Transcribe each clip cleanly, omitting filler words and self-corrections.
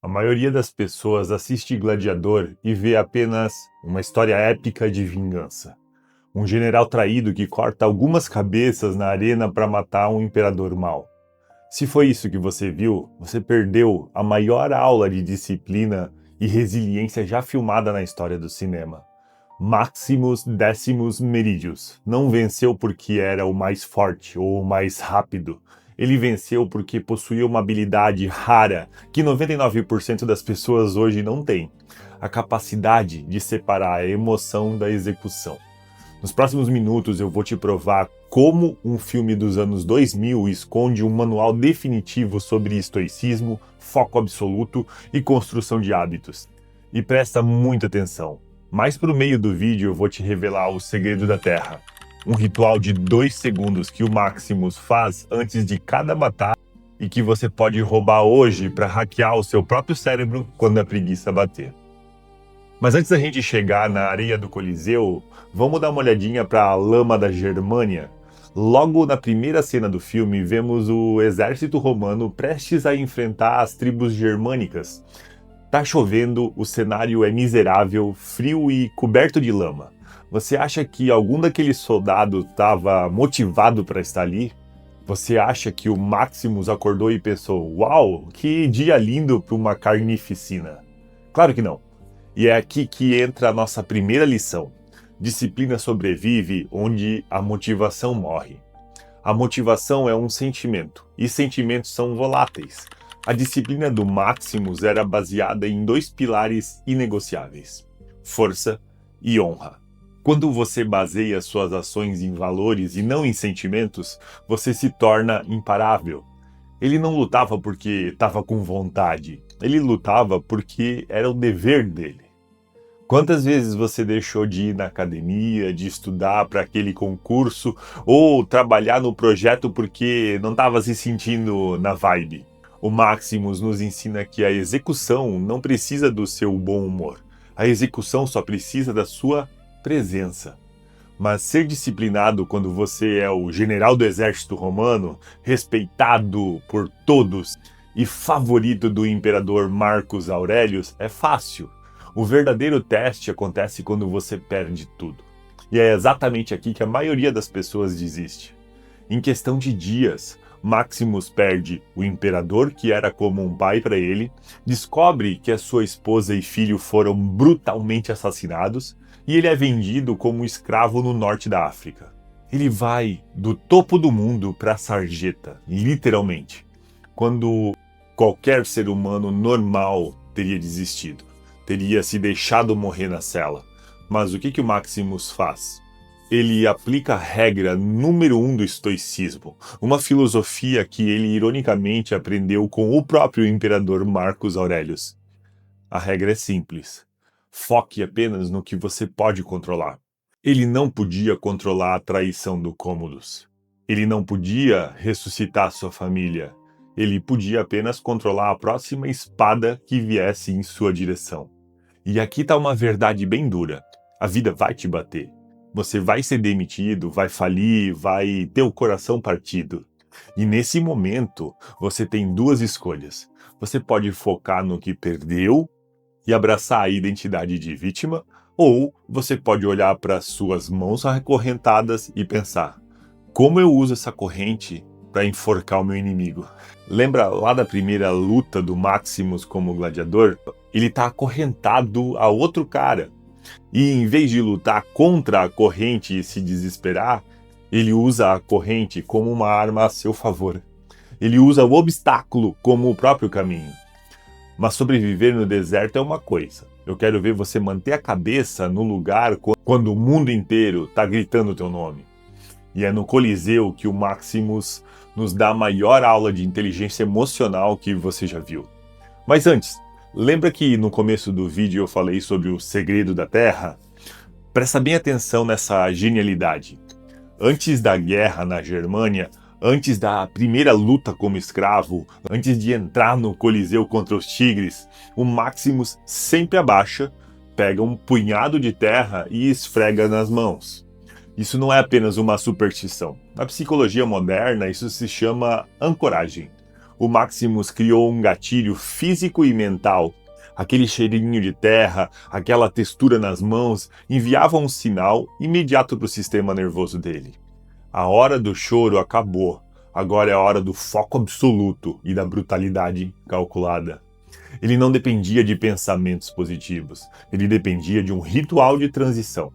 A maioria das pessoas assiste Gladiador e vê apenas uma história épica de vingança. Um general traído que corta algumas cabeças na arena para matar um imperador mau. Se foi isso que você viu, você perdeu a maior aula de disciplina e resiliência já filmada na história do cinema. Maximus Decimus Meridius não venceu porque era o mais forte ou o mais rápido. Ele venceu porque possuía uma habilidade rara que 99% das pessoas hoje não têm: a capacidade de separar a emoção da execução. Nos próximos minutos eu vou te provar como um filme dos anos 2000 esconde um manual definitivo sobre estoicismo, foco absoluto e construção de hábitos. E presta muita atenção. Mais pro meio do vídeo eu vou te revelar o segredo da Terra. Um ritual de 2 segundos que o Maximus faz antes de cada batalha e que você pode roubar hoje para hackear o seu próprio cérebro quando a preguiça bater. Mas antes da gente chegar na areia do Coliseu, vamos dar uma olhadinha para a lama da Germânia. Logo na primeira cena do filme, vemos o exército romano prestes a enfrentar as tribos germânicas. Tá chovendo, o cenário é miserável, frio e coberto de lama. Você acha que algum daqueles soldados estava motivado para estar ali? Você acha que o Maximus acordou e pensou: "Uau, que dia lindo para uma carnificina"? Claro que não. E é aqui que entra a nossa primeira lição. Disciplina sobrevive onde a motivação morre. A motivação é um sentimento, e sentimentos são voláteis. A disciplina do Maximus era baseada em 2 pilares inegociáveis: força e honra. Quando você baseia suas ações em valores e não em sentimentos, você se torna imparável. Ele não lutava porque estava com vontade, ele lutava porque era o dever dele. Quantas vezes você deixou de ir na academia, de estudar para aquele concurso ou trabalhar no projeto porque não estava se sentindo na vibe? O Maximus nos ensina que a execução não precisa do seu bom humor. A execução só precisa da sua presença. Mas ser disciplinado quando você é o general do exército romano, respeitado por todos e favorito do imperador Marcus Aurelius, é fácil. O verdadeiro teste acontece quando você perde tudo. E é exatamente aqui que a maioria das pessoas desiste. Em questão de dias, Maximus perde o imperador, que era como um pai para ele, descobre que a sua esposa e filho foram brutalmente assassinados e ele é vendido como escravo no norte da África. Ele vai do topo do mundo para a sarjeta, literalmente, quando qualquer ser humano normal teria desistido, teria se deixado morrer na cela. Mas o que o Maximus faz? Ele aplica a regra número 1 do estoicismo, uma filosofia que ele ironicamente aprendeu com o próprio imperador Marcus Aurelius. A regra é simples: foque apenas no que você pode controlar. Ele não podia controlar a traição do Cômodus. Ele não podia ressuscitar sua família. Ele podia apenas controlar a próxima espada que viesse em sua direção. E aqui está uma verdade bem dura: a vida vai te bater. Você vai ser demitido, vai falir, vai ter o coração partido. E nesse momento, você tem 2 escolhas. Você pode focar no que perdeu e abraçar a identidade de vítima, ou você pode olhar para suas mãos acorrentadas e pensar: como eu uso essa corrente para enforcar o meu inimigo? Lembra lá da primeira luta do Maximus como gladiador? Ele está acorrentado a outro cara. E em vez de lutar contra a corrente e se desesperar, ele usa a corrente como uma arma a seu favor. Ele usa o obstáculo como o próprio caminho. Mas sobreviver no deserto é uma coisa. Eu quero ver você manter a cabeça no lugar quando o mundo inteiro está gritando o teu nome. E é no Coliseu que o Maximus nos dá a maior aula de inteligência emocional que você já viu. Mas antes, lembra que no começo do vídeo eu falei sobre o segredo da Terra? Presta bem atenção nessa genialidade. Antes da guerra na Germânia, antes da primeira luta como escravo, antes de entrar no Coliseu contra os tigres, o Maximus sempre abaixa, pega um punhado de terra e esfrega nas mãos. Isso não é apenas uma superstição. Na psicologia moderna, isso se chama ancoragem. O Maximus criou um gatilho físico e mental. Aquele cheirinho de terra, aquela textura nas mãos, enviavam um sinal imediato para o sistema nervoso dele. A hora do choro acabou. Agora é a hora do foco absoluto e da brutalidade calculada. Ele não dependia de pensamentos positivos. Ele dependia de um ritual de transição.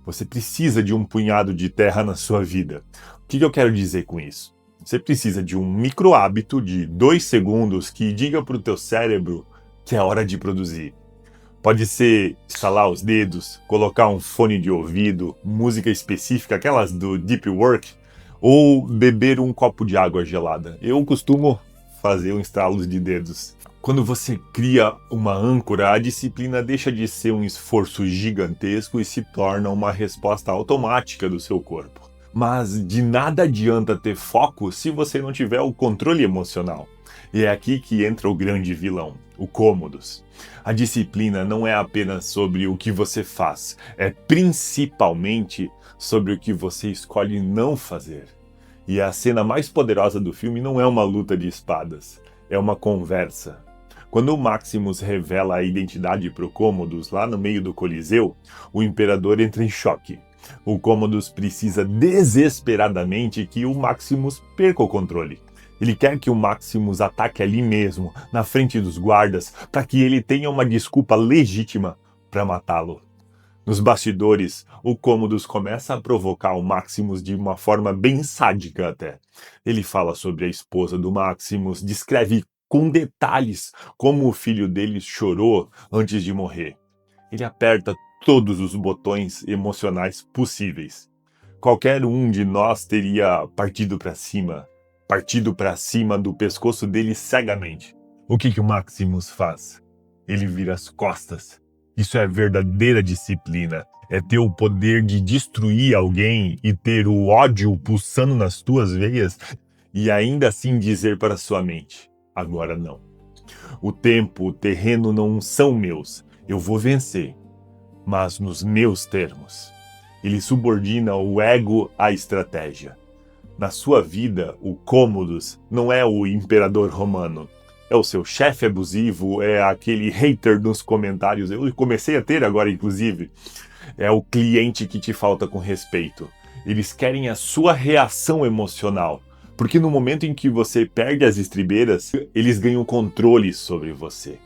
Você precisa de um punhado de terra na sua vida. O que eu quero dizer com isso? Você precisa de um micro hábito de 2 segundos que diga para o teu cérebro que é hora de produzir. Pode ser estalar os dedos, colocar um fone de ouvido, música específica, aquelas do Deep Work, ou beber um copo de água gelada. Eu costumo fazer um estalo de dedos. Quando você cria uma âncora, a disciplina deixa de ser um esforço gigantesco e se torna uma resposta automática do seu corpo. Mas de nada adianta ter foco se você não tiver o controle emocional. E é aqui que entra o grande vilão, o Cômodos. A disciplina não é apenas sobre o que você faz, é principalmente sobre o que você escolhe não fazer. E a cena mais poderosa do filme não é uma luta de espadas, é uma conversa. Quando o Maximus revela a identidade para o Cômodos lá no meio do Coliseu, o Imperador entra em choque. O Cômodos precisa desesperadamente que o Maximus perca o controle. Ele quer que o Maximus ataque ali mesmo, na frente dos guardas, para que ele tenha uma desculpa legítima para matá-lo. Nos bastidores, o Cômodos começa a provocar o Maximus de uma forma bem sádica até. Ele fala sobre a esposa do Maximus, descreve com detalhes como o filho dele chorou antes de morrer. Ele aperta todos os botões emocionais possíveis. Qualquer um de nós teria partido para cima do pescoço dele cegamente. O que o Maximus faz? Ele vira as costas. Isso é verdadeira disciplina. É ter o poder de destruir alguém e ter o ódio pulsando nas tuas veias e ainda assim dizer para sua mente: agora não. O tempo, o terreno não são meus. Eu vou vencer, mas nos meus termos. Ele subordina o ego à estratégia. Na sua vida, o Cômodos não é o imperador romano. É o seu chefe abusivo, é aquele hater nos comentários. Eu comecei a ter agora, inclusive. É o cliente que te falta com respeito. Eles querem a sua reação emocional. Porque no momento em que você perde as estribeiras, eles ganham controle sobre você.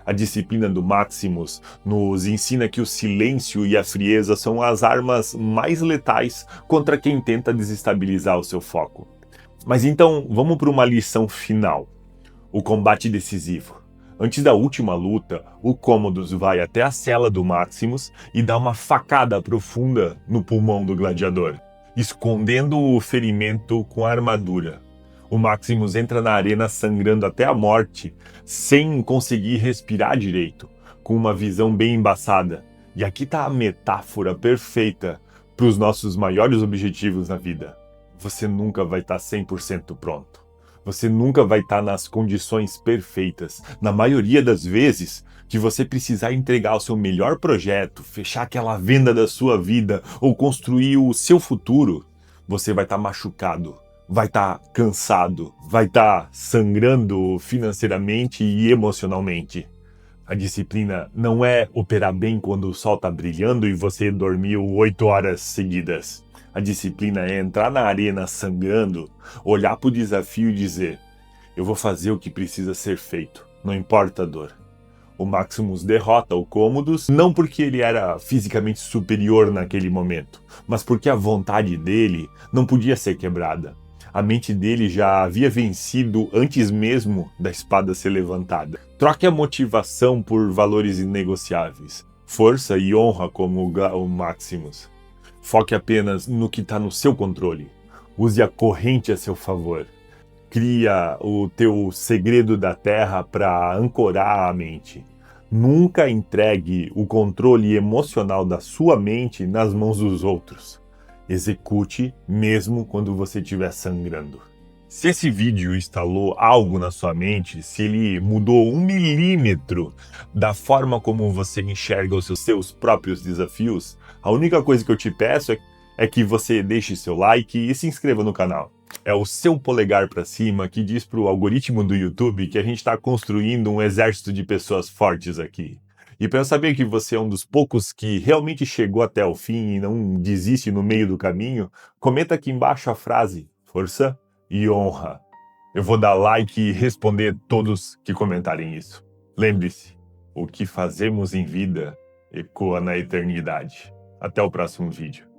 A disciplina do Maximus nos ensina que o silêncio e a frieza são as armas mais letais contra quem tenta desestabilizar o seu foco. Mas então, vamos para uma lição final. O combate decisivo. Antes da última luta, o Cômodos vai até a cela do Maximus e dá uma facada profunda no pulmão do gladiador, escondendo o ferimento com a armadura. O Maximus entra na arena sangrando até a morte, sem conseguir respirar direito, com uma visão bem embaçada. E aqui está a metáfora perfeita para os nossos maiores objetivos na vida. Você nunca vai estar 100% pronto. Você nunca vai estar nas condições perfeitas. Na maioria das vezes que você precisar entregar o seu melhor projeto, fechar aquela venda da sua vida ou construir o seu futuro, você vai estar machucado. Vai estar cansado, vai estar sangrando financeiramente e emocionalmente. A disciplina não é operar bem quando o sol está brilhando e você dormiu 8 horas seguidas. A disciplina é entrar na arena sangrando, olhar para o desafio e dizer: eu vou fazer o que precisa ser feito, não importa a dor. O Maximus derrota o Cômodos, não porque ele era fisicamente superior naquele momento, mas porque a vontade dele não podia ser quebrada. A mente dele já havia vencido antes mesmo da espada ser levantada. Troque a motivação por valores inegociáveis. Força e honra como o Maximus. Foque apenas no que está no seu controle. Use a corrente a seu favor. Cria o teu segredo da terra para ancorar a mente. Nunca entregue o controle emocional da sua mente nas mãos dos outros. Execute mesmo quando você estiver sangrando. Se esse vídeo instalou algo na sua mente, se ele mudou 1 milímetro da forma como você enxerga os seus próprios desafios, a única coisa que eu te peço é que você deixe seu like e se inscreva no canal. É o seu polegar para cima que diz para o algoritmo do YouTube que a gente está construindo um exército de pessoas fortes aqui. E para eu saber que você é um dos poucos que realmente chegou até o fim e não desiste no meio do caminho, comenta aqui embaixo a frase força e honra. Eu vou dar like e responder todos que comentarem isso. Lembre-se, o que fazemos em vida ecoa na eternidade. Até o próximo vídeo.